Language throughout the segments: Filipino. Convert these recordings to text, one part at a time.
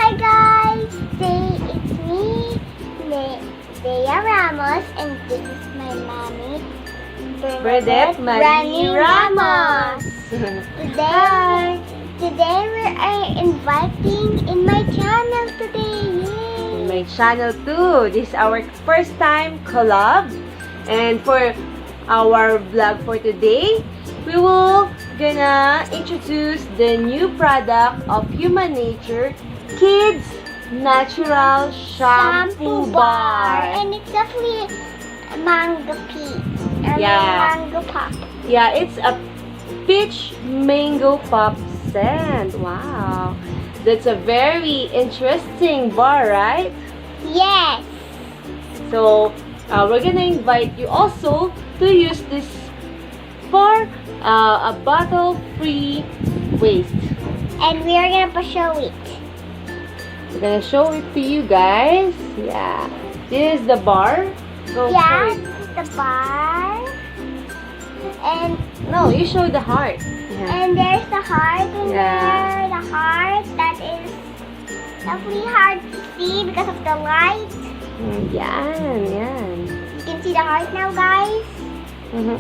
Hi guys! Today it's me, Dea Ramos, and this is my mommy, Bernadeth Mari Ramos. Hi! Today we are inviting in my channel today. Yay! My channel too. This is our first time collab. And for our vlog for today, we will gonna introduce the new product of Human Nature, Kids Natural Shampoo Bar. And it's definitely mango pea. And Yeah. mango pop. Yeah, it's a peach mango pop scent. Wow. That's a very interesting bar, right? Yes. So, we're gonna invite you also to use this for a bottle-free waste. And we are gonna show it. We're gonna show it to you guys. Yeah. This is the bar. Go Yeah, for it. this is the bar. And No, you show the heart. Yeah. and there's the heart in Yeah. there. The heart that is definitely hard to see because of the light. Yan, yan. You can see the heart now, guys. Mhm.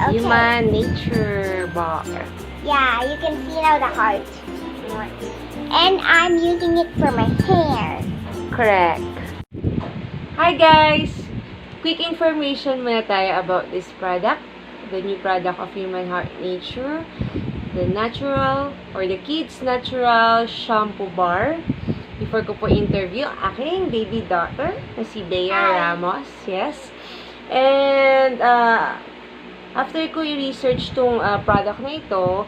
Okay. Human Nature Bar. Yeah, you can see now the heart. And I'm using it for my hair. Correct. Hi guys! Quick information muna tayo about this product. The new product of Human Heart Nature. The natural or the Kids Natural Shampoo Bar. Before ko po interview aking baby daughter na si Bea Hi. Ramos. Yes. And after ko i-research tong product na ito,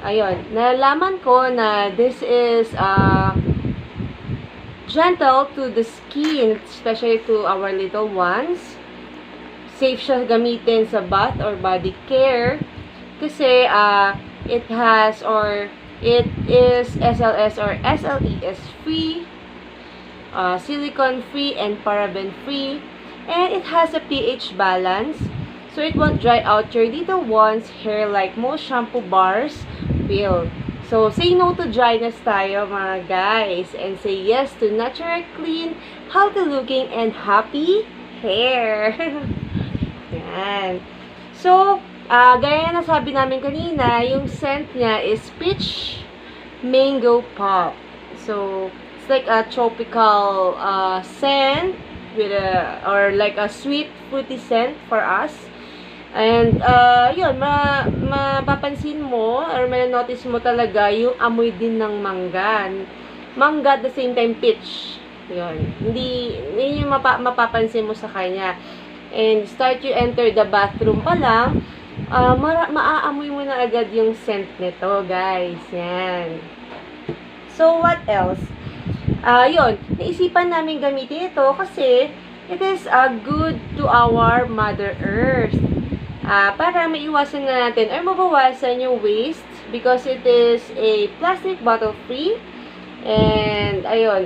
ayun, nalaman ko na this is gentle to the skin, especially to our little ones. Safe siya gamitin sa bath or body care kasi it has or it is SLS or SLES free, silicone free and paraben free, and it has a pH balance, so it won't dry out your little one's hair like most shampoo bars will. So, say no to dryness tayo mga guys, and say yes to natural, clean, healthy looking, and happy hair. Yan. So, gaya na sabi namin kanina, yung scent niya is peach mango pop. So, it's like a tropical scent with or like a sweet fruity scent for us. And, yun, mapapansin mo or notice mo talaga yung amoy din ng mangga. Mangga at the same time peach. Yun. Hindi yung mapapansin mo sa kanya. And start you enter the bathroom pa lang, maaamoy mo na agad yung scent nito, guys. Yan. So, what else? Yun, naisipan namin gamitin ito kasi it is good to our Mother Earth. Para maiwasan na natin or mabawasan yung waste because it is a plastic bottle free. And, ayun,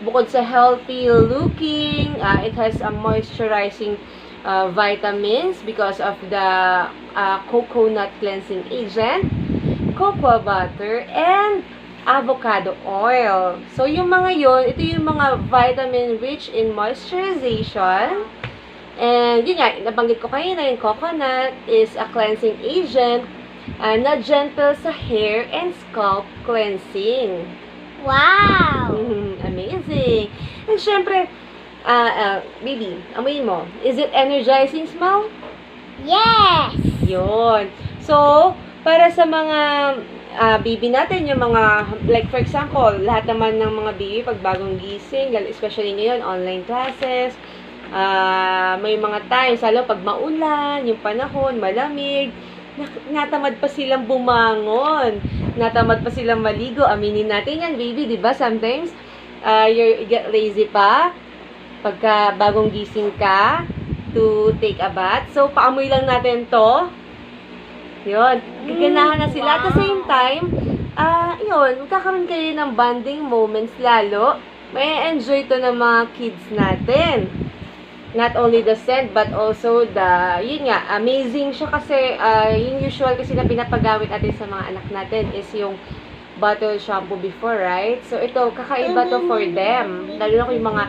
bukod sa healthy looking, it has a moisturizing vitamins because of the coconut cleansing agent, cocoa butter, and avocado oil. So, yung mga yon, ito yung mga vitamin rich in moisturization. And, yun nga, nabanggit ko kanina, yung coconut is a cleansing agent na gentle sa hair and scalp cleansing. Wow! Amazing! And syempre, baby, amoyin mo. Is it energizing smell? Yes! Yun. So, para sa mga baby natin, yung mga, like for example, lahat naman ng mga baby pag bagong gising, especially ngayon, online classes, may mga times, lalo pag maulan, yung panahon, malamig, natamad pa silang bumangon, natamad pa silang maligo. Aminin natin yan, baby, di ba? Sometimes, you get lazy pa pagka bagong gising ka to take a bath. So, paamoy lang natin to. Yun, gaganahan na sila. At the same time, yun, magkakaroon kayo ng bonding moments lalo. May enjoy to ng mga kids natin. Not only the scent, but also the, yun nga, amazing siya kasi, yung usual kasi na pinapagamit natin sa mga anak natin is yung bottle shampoo before, right? So, ito, kakaiba to for them. Lalo na kung yung mga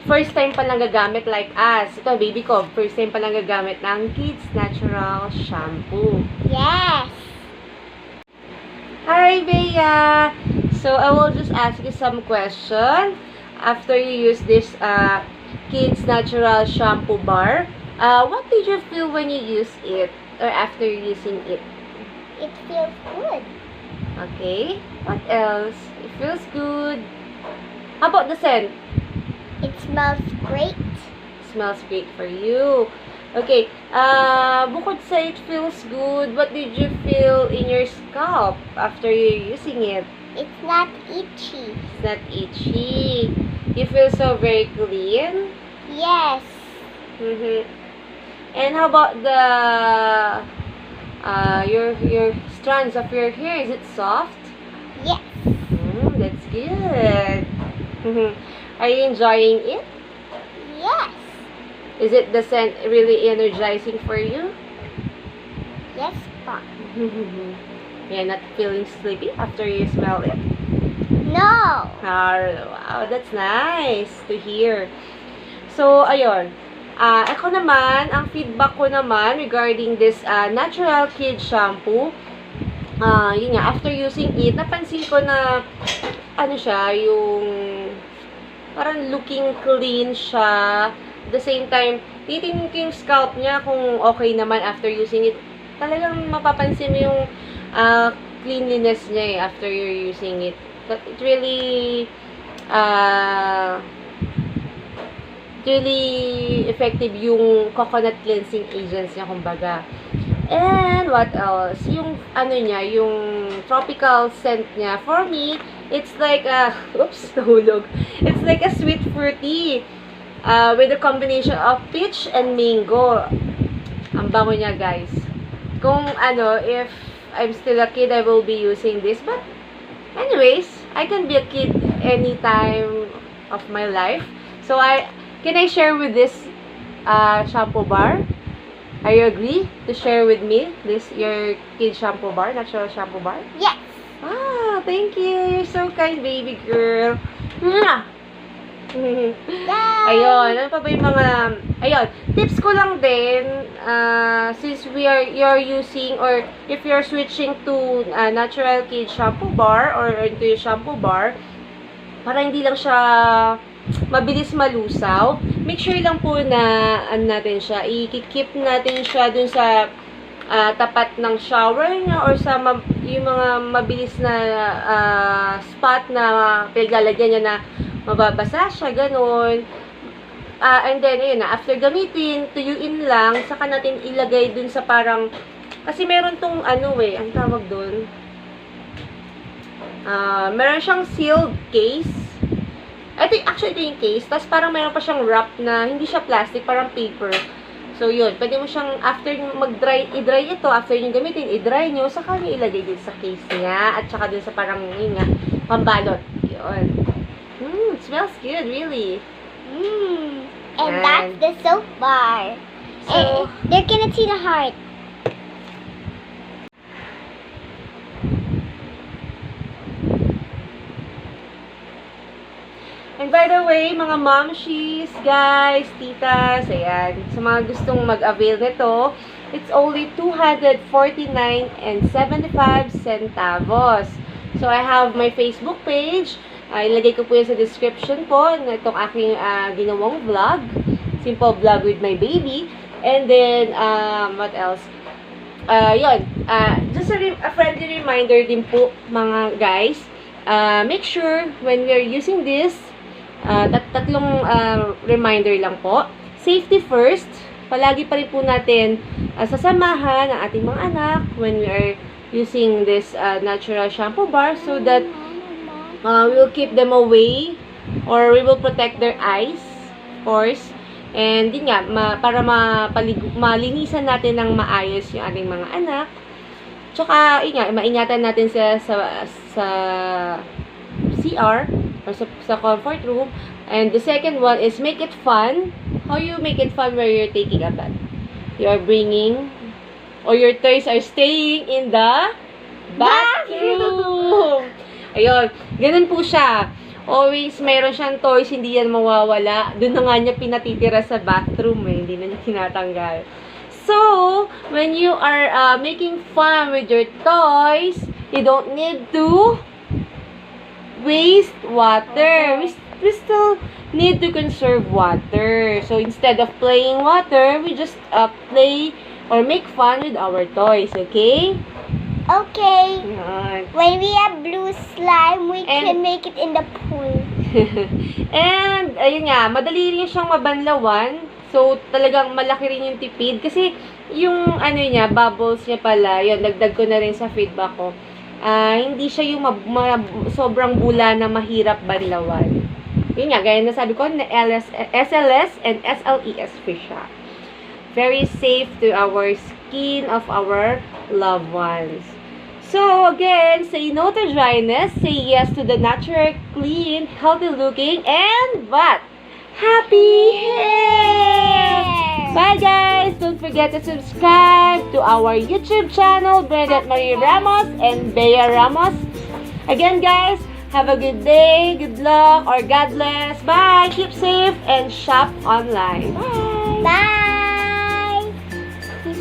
first time pa lang gagamit like us. Ito, baby ko, first time pa lang gagamit ng Kids Natural Shampoo. Yes. Hi, Bea! So, I will just ask you some question after you use this Kids Natural Shampoo Bar. What did you feel when you use it or after using it? It feels good. Okay. What else? It feels good. How about the scent? It smells great. Smells great for you. Okay. Bukod sa it feels good, what did you feel in your scalp after you're using it? It's not itchy. It's not itchy. You feel so very clean. Yes. And how about the your strands of your hair? Is it soft? Yes. That's good. Are you enjoying it? Yes. Is it the scent really energizing for you? Yes, Pa. You're not feeling sleepy after you smell it? No. Wow, that's nice to hear. So, ayun. Ako naman, ang feedback ko naman regarding this natural kid shampoo, yun nga, after using it, napansin ko na, ano siya, yung, parang looking clean siya. At the same time, titingin ko yung scalp niya kung okay naman after using it. Talagang mapapansin mo yung cleanliness niya after you're using it. But it really, really effective yung coconut cleansing agents niya, kumbaga. And what else? Yung ano niya, yung tropical scent niya. For me, it's like a, oops, nahulog. It's like a sweet fruity with a combination of peach and mango. Ang bango niya, guys. Kung ano, if I'm still a kid, I will be using this. But anyways, I can be a kid anytime of my life. So can I share with this shampoo bar? Are you agree to share with me this your kid shampoo bar, natural shampoo bar? Yes. Thank you. You're so kind, baby girl. Ayun, ano pa ba yung mga, ayun, tips ko lang din, since you're using, or if you're switching to natural kid shampoo bar, or into your shampoo bar, para hindi lang siya mabilis malusaw, make sure lang po na, ano natin siya, i-keep natin siya dun sa tapat ng shower niya, or sa yung mga mabilis na spot na pinaglalagyan niya na mababasa siya, ganun. And then, ayun na, after gamitin, tuyuin lang, saka natin ilagay dun sa parang, kasi meron tong, ano ang tawag dun, meron siyang sealed case. Actually, ito yung case, tapos parang meron pa siyang wrap na, hindi siya plastic, parang paper. So, yun, pwede mo siyang, after i-dry ito, after nyo gamitin, i-dry nyo, saka nyo ilagay din sa case niya, at saka din sa parang, yun nga, pambalot. Yun. It smells good, really. And that's the soap bar. So, they're gonna see the heart. And by the way, mga momshies, guys, titas, ayan, sa mga gustong mag-avail nito, it's only 249.75 centavos. So, I have my Facebook page. Ilagay ko po yun sa description po na itong aking ginawang vlog. Simple vlog with my baby. And then, what else? Yun. Just a friendly reminder din po, mga guys. Make sure when we're using this, tatlong reminder lang po. Safety first. Palagi pa rin po natin sasamahan ang ating mga anak when we are using this natural shampoo bar so that we will keep them away or we will protect their eyes, of course. And din nga, para malinisan natin ng maayos yung ating mga anak. Tsaka, maingatan natin sa CR or sa comfort room. And the second one is make it fun. How you make it fun where you're taking a bath? You are bringing, or your toys are staying in the bathroom. Ayun, ganun po siya. Always mayroon siyang toys, hindi yan mawawala. Doon na nga niya pinatitira sa bathroom hindi na niya tinatanggal. So, when you are making fun with your toys, you don't need to waste water. We still need to conserve water. So, instead of playing water, we just play or make fun with our toys, okay? Okay. Yan. When we have blue slime, we can make it in the pool. And, ayun nga, madali rin siyang mabanlawan. So, talagang malaki rin yung tipid. Kasi, yung ano niya, bubbles niya pala, yun, dagdag ko na rin sa feedback ko. Hindi siya yung sobrang bula na mahirap banlawan. Yun nga, gaya na sabi ko, na SLS and SLES fish siya. Very safe to our skin of our loved ones. So, again, say no to dryness, say yes to the natural, clean, healthy looking, and what? Happy hair! Bye, guys! Don't forget to subscribe to our YouTube channel, Bernadeth Mari Ramos and Bea Ramos. Again, guys, have a good day, good luck, or God bless. Bye! Keep safe and shop online. Bye! Bye!